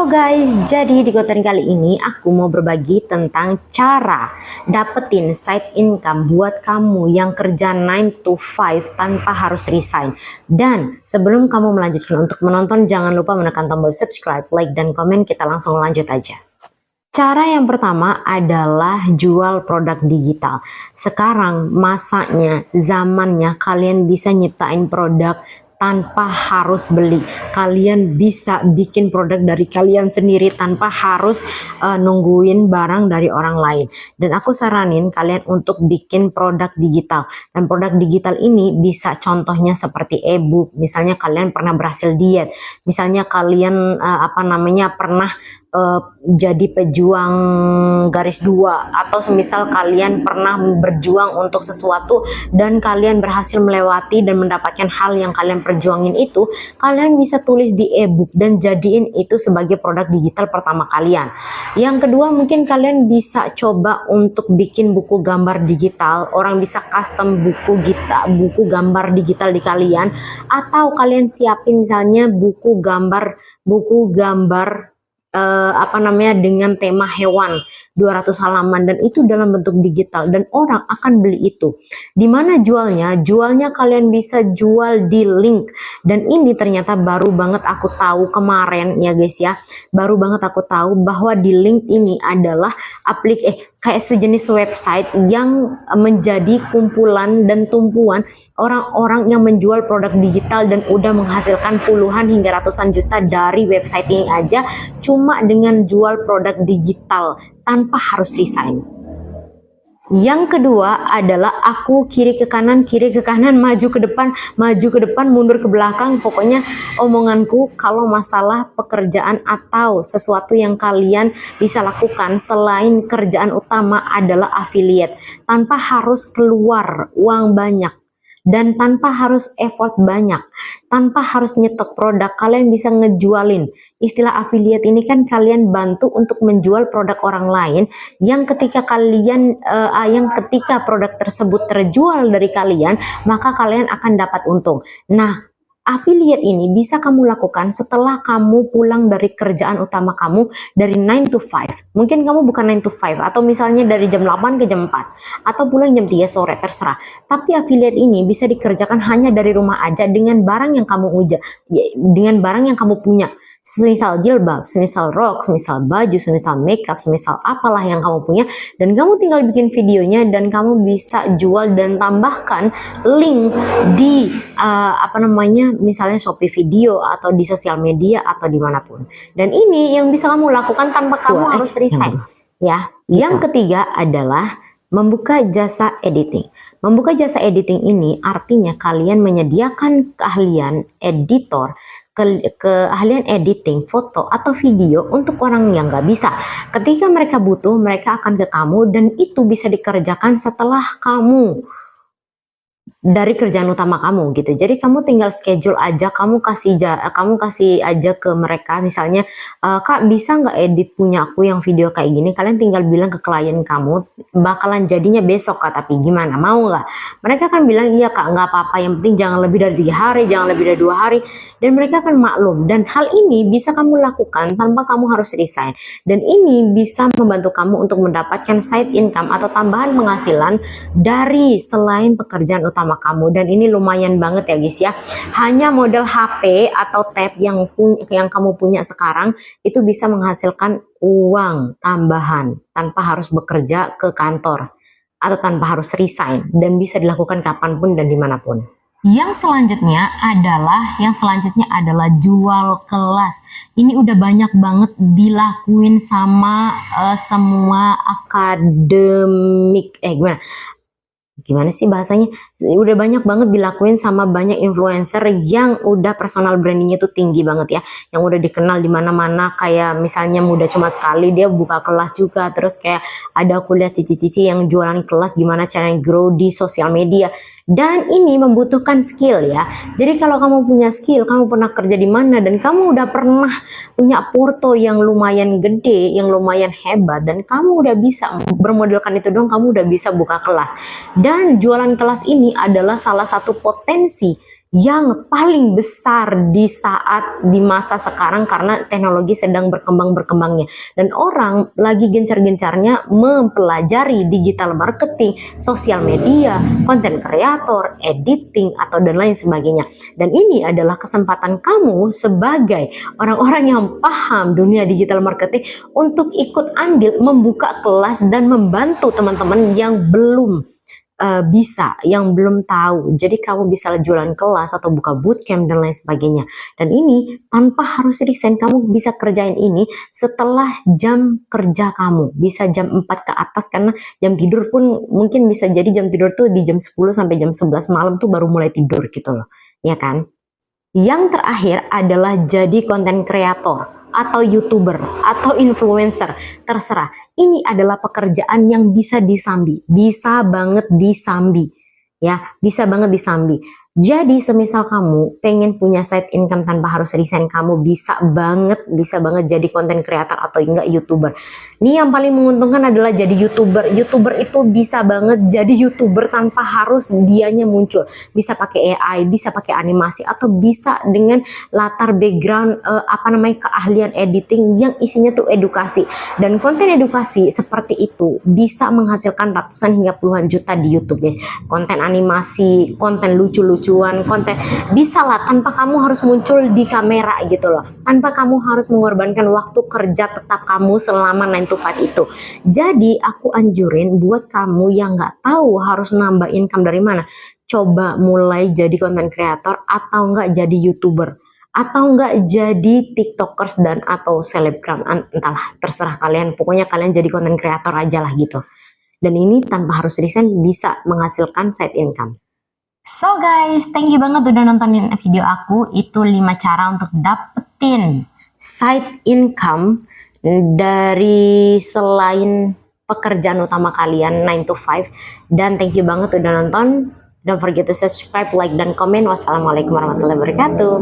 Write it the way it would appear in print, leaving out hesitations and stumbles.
Guys, jadi di konten kali ini aku mau berbagi tentang cara dapetin side income buat kamu yang kerja 9 to 5 tanpa harus resign. Dan sebelum kamu melanjutkan untuk menonton, jangan lupa menekan tombol subscribe, like, dan komen. Kita langsung lanjut aja. Cara yang pertama adalah jual produk digital. Sekarang masanya, zamannya kalian bisa nyiptain produk tanpa harus beli. Kalian bisa bikin produk dari kalian sendiri tanpa harus nungguin barang dari orang lain. Dan aku saranin kalian untuk bikin produk digital. Dan produk digital ini bisa contohnya seperti e-book. Misalnya kalian pernah berhasil diet. Misalnya kalian pernah jadi pejuang garis 2, atau semisal kalian pernah berjuang untuk sesuatu dan kalian berhasil melewati dan mendapatkan hal yang kalian perjuangin itu, kalian bisa tulis di e-book dan jadiin itu sebagai produk digital pertama kalian. Yang kedua, mungkin kalian bisa coba untuk bikin buku gambar digital. Orang bisa custom buku gambar digital di kalian, atau kalian siapin misalnya buku gambar dengan tema hewan 200 halaman, dan itu dalam bentuk digital dan orang akan beli itu. Dimana jualnya? Jualnya kalian bisa jual di link, dan ini ternyata baru banget aku tahu kemarin ya guys ya, baru banget aku tahu bahwa di link ini adalah kayak sejenis website yang menjadi kumpulan dan tumpuan orang-orang yang menjual produk digital dan udah menghasilkan puluhan hingga ratusan juta dari website ini aja, cuma dengan jual produk digital tanpa harus resign. Yang kedua adalah aku kiri ke kanan, maju ke depan, mundur ke belakang. Pokoknya omonganku kalau masalah pekerjaan atau sesuatu yang kalian bisa lakukan selain kerjaan utama adalah affiliate. Tanpa harus keluar uang banyak dan tanpa harus effort banyak, tanpa harus nyetok produk, kalian bisa ngejualin. Istilah affiliate ini kan kalian bantu untuk menjual produk orang lain yang ketika produk tersebut terjual dari kalian, maka kalian akan dapat untung. Nah, affiliate ini bisa kamu lakukan setelah kamu pulang dari kerjaan utama kamu dari 9 to 5. Mungkin kamu bukan 9 to 5, atau misalnya dari jam 8 ke jam 4, atau pulang jam 3 sore, terserah. Tapi affiliate ini bisa dikerjakan hanya dari rumah aja dengan barang yang kamu punya. Semisal jilbab, semisal rok, semisal baju, semisal makeup, semisal apalah yang kamu punya, dan kamu tinggal bikin videonya dan kamu bisa jual dan tambahkan link di misalnya Shopee Video atau di sosial media atau dimanapun. Dan ini yang bisa kamu lakukan tanpa kamu harus resign. Ya, yang ketiga adalah membuka jasa editing. Membuka jasa editing ini artinya kalian menyediakan keahlian editor, keahlian editing foto atau video untuk orang yang nggak bisa. Ketika mereka butuh, mereka akan ke kamu, dan itu bisa dikerjakan setelah kamu dari kerjaan utama kamu gitu. Jadi kamu tinggal schedule aja, kamu kasih aja ke mereka, misalnya Kak, bisa nggak edit punya aku yang video kayak gini? Kalian tinggal bilang ke klien kamu, bakalan jadinya besok Kak, tapi gimana, mau nggak? Mereka akan bilang iya Kak, nggak apa-apa, yang penting jangan lebih dari 3 hari, jangan lebih dari 2 hari, dan mereka akan maklum. Dan hal ini bisa kamu lakukan tanpa kamu harus resign, dan ini bisa membantu kamu untuk mendapatkan side income atau tambahan penghasilan dari selain pekerjaan utama kamu. Dan ini lumayan banget ya guys ya. Hanya model HP atau tab yang kamu punya sekarang itu bisa menghasilkan uang tambahan tanpa harus bekerja ke kantor atau tanpa harus resign, dan bisa dilakukan kapanpun dan dimanapun. Yang selanjutnya adalah jual kelas. Ini udah banyak banget dilakuin sama semua akademik gimana sih bahasanya, udah banyak banget dilakuin sama banyak influencer yang udah personal brandingnya tuh tinggi banget ya, yang udah dikenal di mana-mana. Kayak misalnya Muda Cuma Sekali, dia buka kelas juga. Terus kayak ada aku lihat cici-cici yang jualan kelas gimana caranya grow di sosial media, dan ini membutuhkan skill ya. Jadi kalau kamu punya skill, kamu pernah kerja di mana, dan kamu udah pernah punya porto yang lumayan gede, yang lumayan hebat, dan kamu udah bisa bermodalkan itu dong, kamu udah bisa buka kelas. Dan jualan kelas ini adalah salah satu potensi yang paling besar di masa sekarang karena teknologi sedang berkembangnya dan orang lagi gencar-gencarnya mempelajari digital marketing, sosial media, konten kreator, editing atau dan lain sebagainya. Dan ini adalah kesempatan kamu sebagai orang-orang yang paham dunia digital marketing untuk ikut andil membuka kelas dan membantu teman-teman yang belum yang belum tahu. Jadi kamu bisa jualan kelas atau buka bootcamp dan lain sebagainya. Dan ini tanpa harus resign, kamu bisa kerjain ini setelah jam kerja kamu. Bisa jam 4 ke atas karena jam tidur pun mungkin bisa jadi jam tidur tuh di jam 10 sampai jam 11 malam tuh baru mulai tidur gitu loh. Ya kan? Yang terakhir adalah jadi konten kreator atau YouTuber atau influencer, terserah. Ini adalah pekerjaan yang bisa disambi, bisa banget disambi. Ya, bisa banget disambi. Jadi semisal kamu pengen punya side income tanpa harus resign, kamu bisa banget jadi konten kreator atau enggak YouTuber. Ini yang paling menguntungkan adalah jadi YouTuber. YouTuber itu bisa banget jadi YouTuber tanpa harus dianya muncul. Bisa pakai AI, bisa pakai animasi atau bisa dengan latar background keahlian editing yang isinya tuh edukasi. Dan konten edukasi seperti itu bisa menghasilkan ratusan hingga puluhan juta di YouTube, guys. Konten animasi, konten lucu-lucuan, konten bisa lah tanpa kamu harus muncul di kamera gitu loh, tanpa kamu harus mengorbankan waktu kerja tetap kamu selama 9 to 5 itu. Jadi aku anjurin buat kamu yang nggak tahu harus nambah income dari mana, coba mulai jadi konten kreator atau enggak jadi YouTuber atau enggak jadi TikTokers dan atau selebgram, entahlah terserah kalian, pokoknya kalian jadi konten kreator aja lah gitu. Dan ini tanpa harus resign bisa menghasilkan side income. So guys, thank you banget udah nontonin video aku. Itu 5 cara untuk dapetin side income dari selain pekerjaan utama kalian 9 to 5. Dan thank you banget udah nonton. Don't forget to subscribe, like, dan komen. Wassalamualaikum warahmatullahi wabarakatuh.